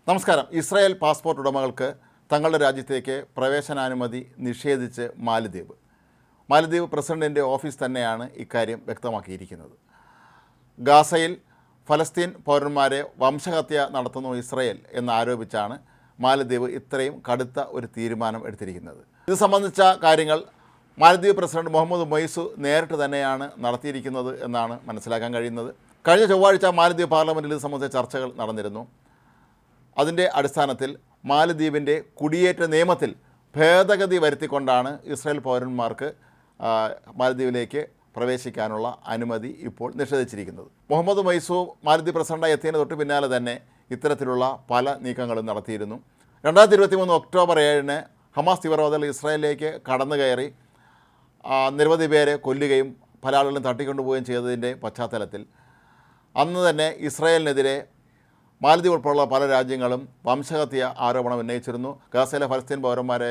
നമസ്കാരം. Israel passport ഉടമകൾക്ക് തങ്ങളുടെ രാജ്യത്തേക്ക് പ്രവേശനാനുമതി നിഷേധിച്ച് മാലദ്വീപ് പ്രസിഡന്റിൻ്റെ ഓഫീസ് തന്നെയാണ് ഇക്കാര്യം വ്യക്തമാക്കിയിരിക്കുന്നത്. ഗാസയിൽ ഫലസ്തീൻ പൗരന്മാരെ വംശഹത്യ നടത്തുന്നു ഇസ്രായേൽ എന്നാരോപിച്ചാണ് മാലദ്വീപ് ഇത്രയും കടുത്ത ഒരു തീരുമാനം എടുത്തിരിക്കുന്നത്. ഇത് സംബന്ധിച്ച കാര്യങ്ങൾ മാലദ്വീപ് പ്രസിഡന്റ് മുഹമ്മദ് മൊയ്സു നേരിട്ട് തന്നെയാണ് നടത്തിയിരിക്കുന്നത് എന്നാണ് മനസ്സിലാക്കാൻ കഴിയുന്നത്. കഴിഞ്ഞ ചൊവ്വാഴ്ച മാലദ്വീപ് പാർലമെൻറ്റിൽ ഇത് സംബന്ധിച്ച ചർച്ചകൾ നടന്നിരുന്നു. അതിൻ്റെ അടിസ്ഥാനത്തിൽ മാലദ്വീപിൻ്റെ കുടിയേറ്റ നിയമത്തിൽ ഭേദഗതി വരുത്തിക്കൊണ്ടാണ് ഇസ്രായേൽ പൗരന്മാർക്ക് മാലദ്വീപിലേക്ക് പ്രവേശിക്കാനുള്ള അനുമതി ഇപ്പോൾ നിഷേധിച്ചിരിക്കുന്നത്. മുഹമ്മദ് മൊയ്സു മാലദ്വീപ് പ്രസിഡന്റായി എത്തിയതിന് തൊട്ട് പിന്നാലെ തന്നെ ഇത്തരത്തിലുള്ള പല നീക്കങ്ങളും നടത്തിയിരുന്നു. 2023 ഒക്ടോബർ 7 ഹമാസ് തീവ്രവാദികൾ ഇസ്രായേലിലേക്ക് കടന്നു കയറി നിരവധി പേരെ കൊല്ലുകയും പല ആളുകളും തട്ടിക്കൊണ്ടുപോവുകയും ചെയ്തതിൻ്റെ പശ്ചാത്തലത്തിൽ അന്ന് തന്നെ ഇസ്രായേലിനെതിരെ മാലദ്വീപ് ഉൾപ്പെടെയുള്ള പല രാജ്യങ്ങളും വംശഹത്യ ആരോപണം ഉന്നയിച്ചിരുന്നു. ഗാസയിലെ ഫലസ്തീൻ പൗരന്മാരെ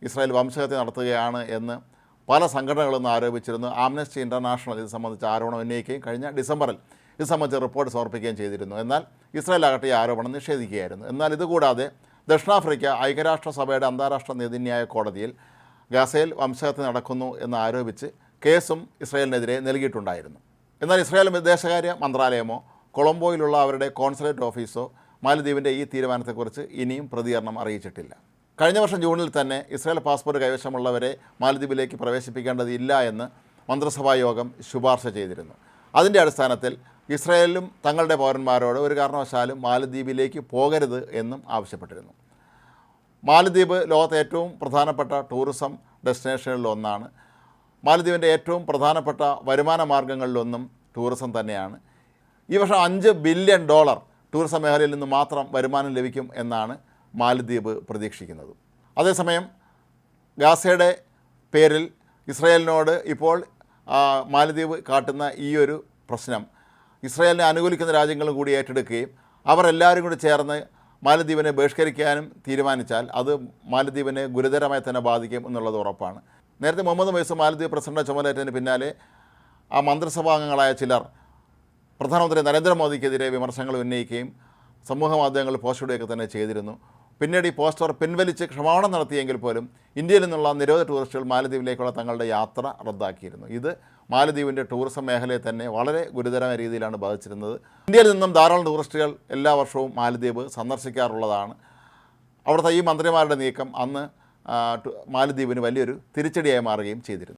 ഇസ്രായേൽ വംശഹത്യ നടത്തുകയാണ് എന്ന് പല സംഘടനകളും ആരോപിച്ചിരുന്നു. ആംനസ്റ്റി ഇൻ്റർനാഷണൽ ഇത് സംബന്ധിച്ച ആരോപണം ഉന്നയിക്കുകയും കഴിഞ്ഞ ഡിസംബറിൽ ഇത് സംബന്ധിച്ച് റിപ്പോർട്ട് സമർപ്പിക്കുകയും ചെയ്തിരുന്നു. എന്നാൽ ഇസ്രായേൽ ആകട്ടെ ഈ ആരോപണം നിഷേധിക്കുകയായിരുന്നു. എന്നാൽ ഇതുകൂടാതെ ദക്ഷിണാഫ്രിക്ക ഐക്യരാഷ്ട്രസഭയുടെ അന്താരാഷ്ട്ര നീതിന്യായ കോടതിയിൽ ഗാസയിൽ വംശഹത്യ നടക്കുന്നു എന്ന് ആരോപിച്ച് കേസും ഇസ്രായേലിനെതിരെ നൽകിയിട്ടുണ്ടായിരുന്നു. എന്നാൽ ഇസ്രായേൽ വിദേശകാര്യ മന്ത്രാലയമോ കൊളംബോയിലുള്ള അവരുടെ കോൺസുലേറ്റ് ഓഫീസോ മാലദ്വീപിൻ്റെ ഈ തീരുമാനത്തെക്കുറിച്ച് ഇനിയും പ്രതികരണം അറിയിച്ചിട്ടില്ല. കഴിഞ്ഞ വർഷം ജൂണിൽ തന്നെ ഇസ്രായേൽ പാസ്പോർട്ട് കൈവശമുള്ളവരെ മാലദ്വീപിലേക്ക് പ്രവേശിപ്പിക്കേണ്ടതില്ല എന്ന് മന്ത്രിസഭാ യോഗം ശുപാർശ ചെയ്തിരുന്നു. അതിൻ്റെ അടിസ്ഥാനത്തിൽ ഇസ്രായേലും തങ്ങളുടെ പൗരന്മാരോട് ഒരു കാരണവശാലും മാലദ്വീപിലേക്ക് പോകരുത് എന്നും ആവശ്യപ്പെട്ടിരുന്നു. മാലദ്വീപ് ലോകത്തെ ഏറ്റവും പ്രധാനപ്പെട്ട ടൂറിസം ഡെസ്റ്റിനേഷനുകളിലൊന്നാണ്. മാലദ്വീപിൻ്റെ ഏറ്റവും പ്രധാനപ്പെട്ട വരുമാന മാർഗ്ഗങ്ങളിലൊന്നും ടൂറിസം തന്നെയാണ്. ഈ വർഷം $5 ബില്യൺ ടൂറിസം മേഖലയിൽ നിന്ന് മാത്രം വരുമാനം ലഭിക്കും എന്നാണ് മാലദ്വീപ് പ്രതീക്ഷിക്കുന്നത്. അതേസമയം ഗാസയുടെ പേരിൽ ഇസ്രായേലിനോട് ഇപ്പോൾ മാലദ്വീപ് കാട്ടുന്ന ഈ ഒരു പ്രശ്നം ഇസ്രായേലിനെ അനുകൂലിക്കുന്ന രാജ്യങ്ങളും കൂടി ഏറ്റെടുക്കുകയും അവരെല്ലാവരും കൂടി ചേർന്ന് മാലദ്വീപിനെ ബഹിഷ്കരിക്കാനും തീരുമാനിച്ചാൽ അത് മാലദ്വീപിനെ ഗുരുതരമായി തന്നെ ബാധിക്കും എന്നുള്ളത് ഉറപ്പാണ്. നേരത്തെ മുഹമ്മദ് മൊയ്സു മാലദ്വീപ് പ്രസിഡന്റ് ചുമതലയേറ്റതിന് പിന്നാലെ ആ മന്ത്രിസഭാംഗങ്ങളായ ചിലർ പ്രധാനമന്ത്രി നരേന്ദ്രമോദിക്കെതിരെ വിമർശനങ്ങൾ ഉന്നയിക്കുകയും സമൂഹ മാധ്യമങ്ങളിൽ പോസ്റ്റിടുകയൊക്കെ തന്നെ ചെയ്തിരുന്നു. പിന്നീട് ഈ പോസ്റ്റർ പിൻവലിച്ച് ക്ഷമാപണം നടത്തിയെങ്കിൽ പോലും ഇന്ത്യയിൽ നിന്നുള്ള നിരവധി ടൂറിസ്റ്റുകൾ മാലദ്വീപിലേക്കുള്ള തങ്ങളുടെ യാത്ര റദ്ദാക്കിയിരുന്നു. ഇത് മാലദ്വീപിൻ്റെ ടൂറിസം മേഖലയെ തന്നെ വളരെ ഗുരുതരമായ രീതിയിലാണ് ബാധിച്ചിരുന്നത്. ഇന്ത്യയിൽ നിന്നും ധാരാളം ടൂറിസ്റ്റുകൾ എല്ലാ വർഷവും മാലദ്വീപ് സന്ദർശിക്കാറുള്ളതാണ്. അവിടുത്തെ ഈ മന്ത്രിമാരുടെ നീക്കം അന്ന് മാലദ്വീപിന് വലിയൊരു തിരിച്ചടിയായി മാറുകയും ചെയ്തിരുന്നു.